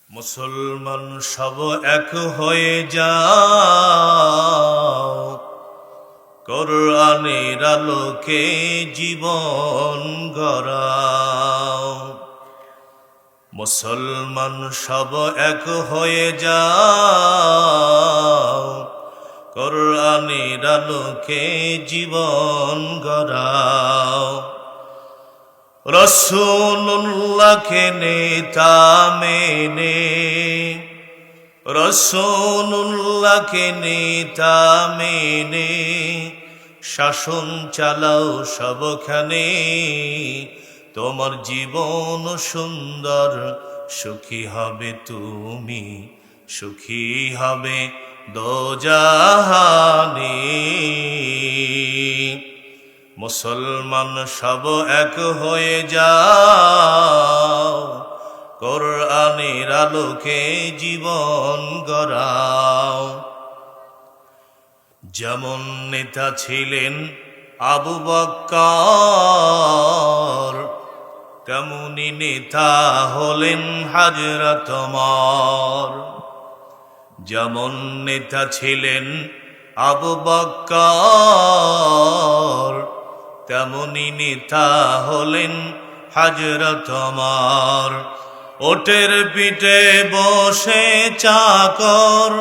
মুসলমান সব এক হয়ে যাও, কোরআনের আলোকে জীবন গড়াও। মুসলমান সব এক হয়ে যাও, কোরআনের আলোকে জীবন গড়াও। রাসূলুল্লাহকে নেতা মেনে, রাসূলুল্লাহকে নেতা মেনে শাসন চালাও সবখানে। তোমার জীবন সুন্দর, সুখী হবে তুমি, সুখী হবে দোজাহানে। মুসলমান সব এক হয়ে যাও, কোরআনের আলোকে জীবন গড়াও। যেমন নেতা ছিলেন আবু বকর, তেমনি নেতা হলেন হযরত ওমর। যেমন নেতা ছিলেন আবু বকর, তেমনি নেতা হলেন হযরত ওমর। ওটের পিঠে বসে চাকর,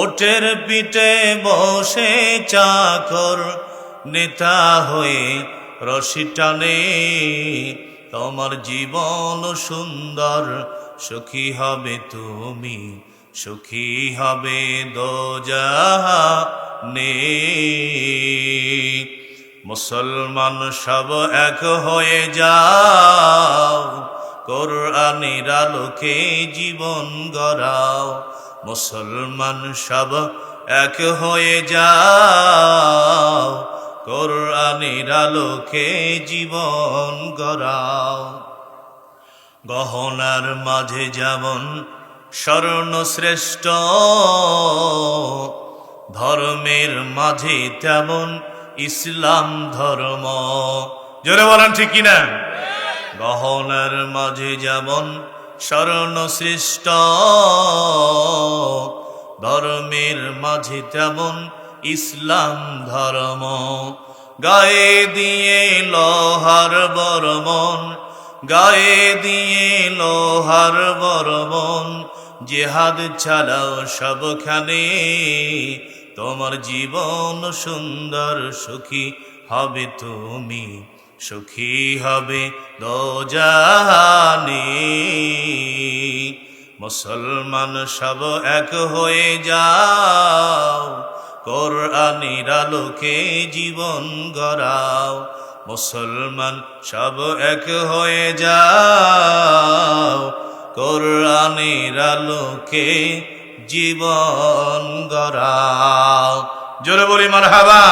ওটের পিঠে বসে চাকর, নেতা হয়ে রশি টানে। তোমার জীবন সুন্দর, সুখী হবে তুমি, সুখী হবে দোজাহানে। মুসলমান সব এক হয়ে যাও, কোরআনের আলোকে জীবন গড়াও। মুসলমান সব এক হয়ে যাও, কোরআনের আলোকে জীবন গড়াও। গহনার মাঝে যেমন স্বর্ণ শ্রেষ্ঠ, ধর্মের মাঝে তেমন ইসলাম ধর্ম। জোরে বলেন ঠিক কিনা? গহনার মাঝে যেমন স্বর্ণ শ্রেষ্ঠ, ধর্মের মাঝে তেমন ইসলাম ধর্ম। গায়ে দিয়ে লোহার বরমন, গায়ে দিয়ে লোহার বরমন, জিহাদ চালাও সবখানে। তোমার জীবন সুন্দর, সুখী হবে তুমি, সুখী হবে দোজাহানে। মুসলমান সব এক হয়ে যাও, কোরআনের আলোকে জীবন গড়াও। মুসলমান সব এক হয়ে যাও, কোরআনের আলোকে জীবন গড়াও। জোরে বলি মারহাবা।